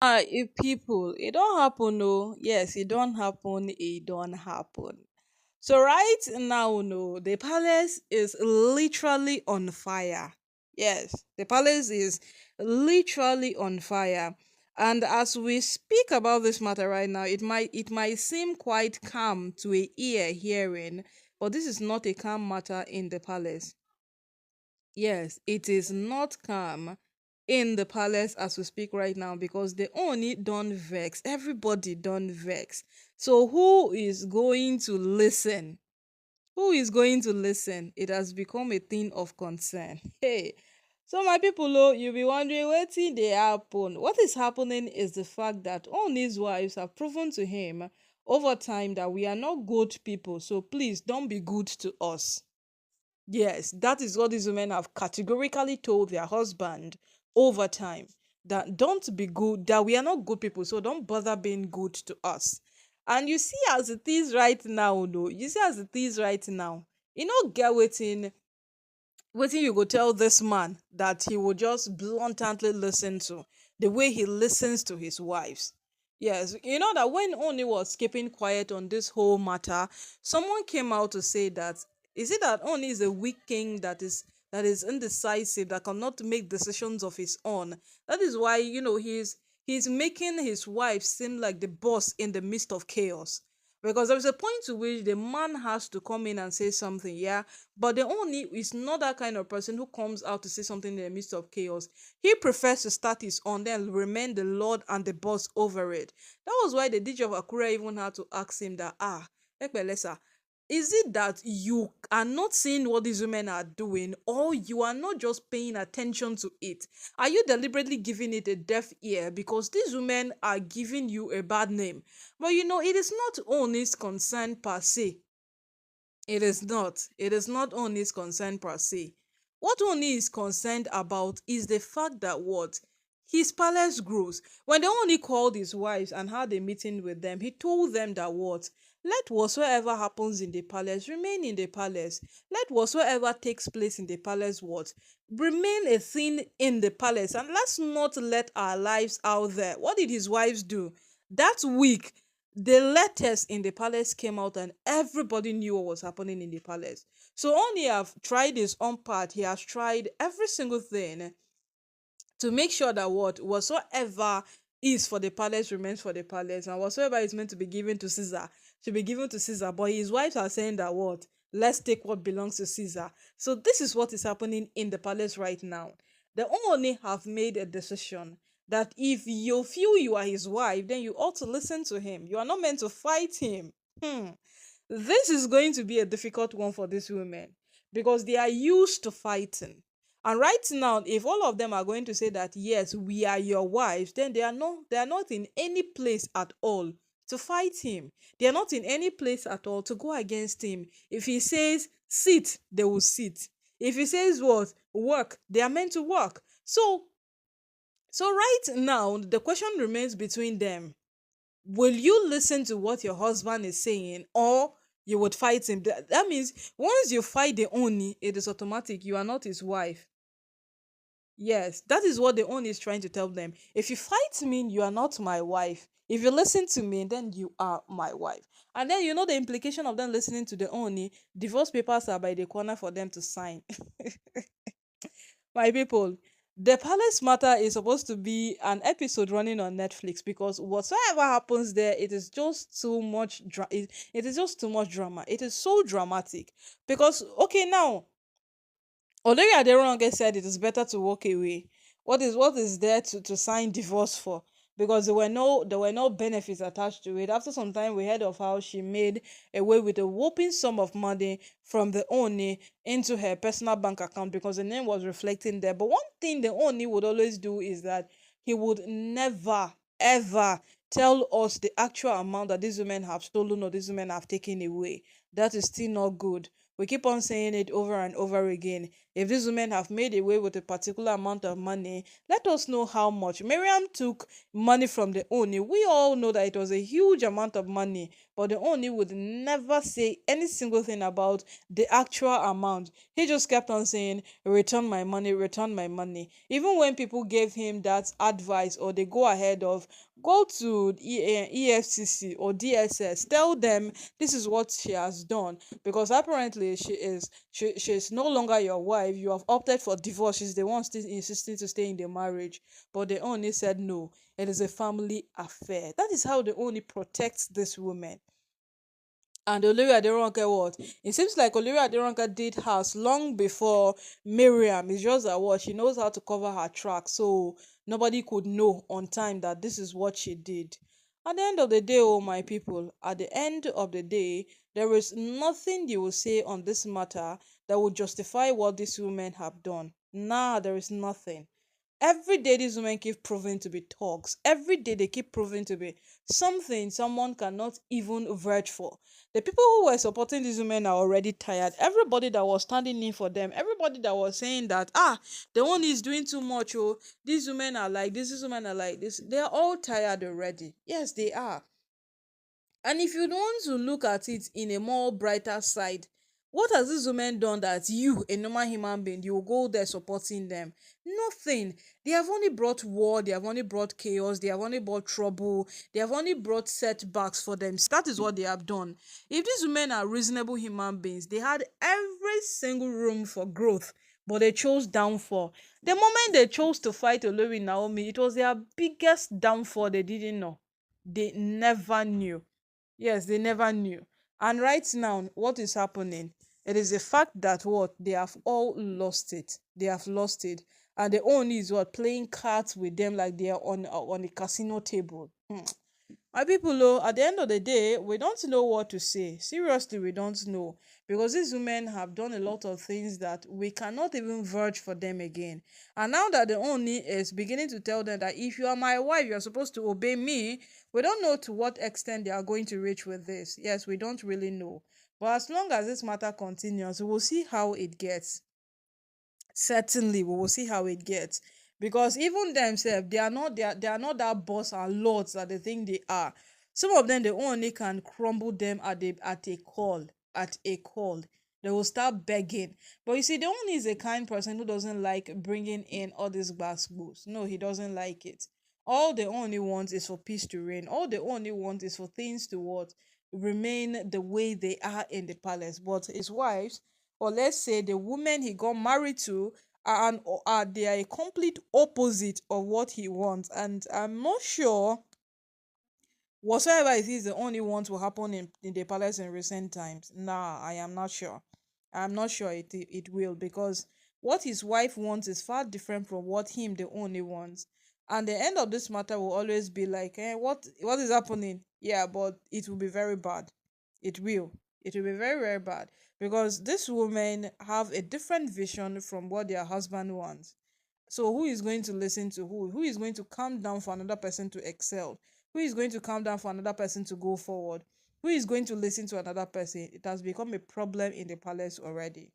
If people, it don't happen, no. Yes, it don't happen, it don't happen. So right now, no, the palace is literally on fire. Yes, the palace is literally on fire. And as we speak about this matter right now, it might seem quite calm to a ear hearing, but this is not a calm matter in the palace. Yes, it is not calm in the palace as we speak right now because they only don't vex. Everybody don't vex. So who is going to listen? Who is going to listen? It has become a thing of concern. Hey, so my people, oh, you'll be wondering what thing they happen. What is happening is the fact that all these wives have proven to him over time that we are not good people. So please don't be good to us. Yes, that is what these women have categorically told their husband over time. That don't be good, that we are not good people, so don't bother being good to us. And you see as it is right now, though, you see as it is right now, get wetin you go tell this man that he will just bluntly listen to the way he listens to his wives. Yes, you know that when Oni was keeping quiet on this whole matter, someone came out to say that is it that Oni is a weak king that is indecisive, that cannot make decisions of his own. That is why he's making his wife seem like the boss in the midst of chaos. Because there's a point to which the man has to come in and say something, yeah, but the only is not that kind of person who comes out to say something in the midst of chaos. He prefers to start his own, then remain the lord and the boss over it. That was why the DJ of Akura even had to ask him that, Ekbelesa, is it that you are not seeing what these women are doing, or you are not just paying attention to it? Are you deliberately giving it a deaf ear because these women are giving you a bad name? But it is not Oni's concern per se. It is not. It is not Oni's concern per se. What Oni is concerned about is the fact that what? His palace grows. When the Oni called his wives and had a meeting with them, he told them that what? Let whatsoever happens in the palace remain in the palace. Let whatsoever takes place in the palace what? Remain a thing in the palace. And let's not let our lives out there. What did his wives do? That week, the letters in the palace came out and everybody knew what was happening in the palace. So only have tried his own part. He has tried every single thing to make sure that what whatsoever is for the palace remains for the palace, and whatsoever is meant to be given to Caesar should be given to Caesar. But his wives are saying that what, let's take what belongs to Caesar. So this is what is happening in the palace right now. The only have made a decision that if you feel you are his wife, then you ought to listen to him. You are not meant to fight him. This is going to be a difficult one for these women because they are used to fighting. And right now, if all of them are going to say that yes, we are your wives, then they are not in any place at all to fight him. They are not in any place at all to go against him. If he says sit, they will sit. If he says what, work, they are meant to work. So right now, the question remains between them. Will you listen to what your husband is saying, or you would fight him? That means once you fight the Oni, it is automatic. You are not his wife. Yes, that is what the Oni is trying to tell them. If you fight me, you are not my wife. If you listen to me, then you are my wife. And then the implication of them listening to the Oni, divorce papers are by the corner for them to sign. My people, the palace matter is supposed to be an episode running on Netflix because whatsoever happens there, it is just too much. It is just too much drama. It is so dramatic because okay now, although Aderonke said it is better to walk away, what is there to sign divorce for? Because there were no benefits attached to it. After some time, we heard of how she made away with a whopping sum of money from the Oni into her personal bank account because the name was reflecting there. But one thing the Oni would always do is that he would never ever tell us the actual amount that these women have stolen or these women have taken away. That is still not good. We keep on saying it over and over again. If these women have made away with a particular amount of money, let us know how much. Miriam took money from the Oni. We all know that it was a huge amount of money, but the Oni would never say any single thing about the actual amount. He just kept on saying, return my money, return my money. Even when people gave him that advice, or they go ahead of, go to EFCC or DSS, tell them this is what she has done, because apparently she is no longer your wife. You have opted for divorce. She's the one still insisting to stay in the marriage, but the only said no, it is a family affair. That is how the only protects this woman. And Olori Aderonke, what? It seems like Olori Aderonke did hers long before Miriam. It's just that what, she knows how to cover her tracks, so nobody could know on time that this is what she did. At the end of the day, oh my people, at the end of the day, there is nothing you will say on this matter that will justify what these women have done. Nah, there is nothing. Every day these women keep proving to be thugs. Every day they keep proving to be something someone cannot even vouch for. The people who were supporting these women are already tired. Everybody that was standing in for them, everybody that was saying that, the one is doing too much, oh, these women are like this, these women are like this, they are all tired already. Yes, they are. And if you want to look at it in a more brighter side, what has this woman done that you, a normal human being, you will go there supporting them? Nothing. They have only brought war, they have only brought chaos, they have only brought trouble, they have only brought setbacks for them. That is what they have done. If these women are reasonable human beings, they had every single room for growth, but they chose downfall. The moment they chose to fight Olori Naomi, it was their biggest downfall. They didn't know. They never knew. Yes, they never knew. And right now, what is happening? It is the fact that what, they have all lost it. They have lost it. And the only is what, playing cards with them like they are on a casino table. My people, though, at the end of the day, we don't know what to say. Seriously, we don't know. Because these women have done a lot of things that we cannot even vouch for them again. And now that the only is beginning to tell them that if you are my wife, you are supposed to obey me, we don't know to what extent they are going to reach with this. Yes, we don't really know. But as long as this matter continues, we will see how it gets. Certainly we will see how it gets, because even themselves, they are not that boss and lords that they think they are. Some of them, they only can crumble them at a call. They will start begging. But you see, the only is a kind person who doesn't like bringing in all these glass books. No, he doesn't like it. All they only want is for peace to reign. All they only want is for things to what, remain the way they are in the palace. But his wives, or let's say the women he got married to, they are a complete opposite of what he wants. And I'm not sure whatsoever it is the only ones will happen in the palace in recent times. Nah, I am not sure. I'm not sure it will, because what his wife wants is far different from what him the only wants. And the end of this matter will always be like, what is happening? Yeah, but it will be very bad. It will. It will be very, very bad. Because these women have a different vision from what their husband wants. So who is going to listen to who? Who is going to calm down for another person to excel? Who is going to calm down for another person to go forward? Who is going to listen to another person? It has become a problem in the palace already.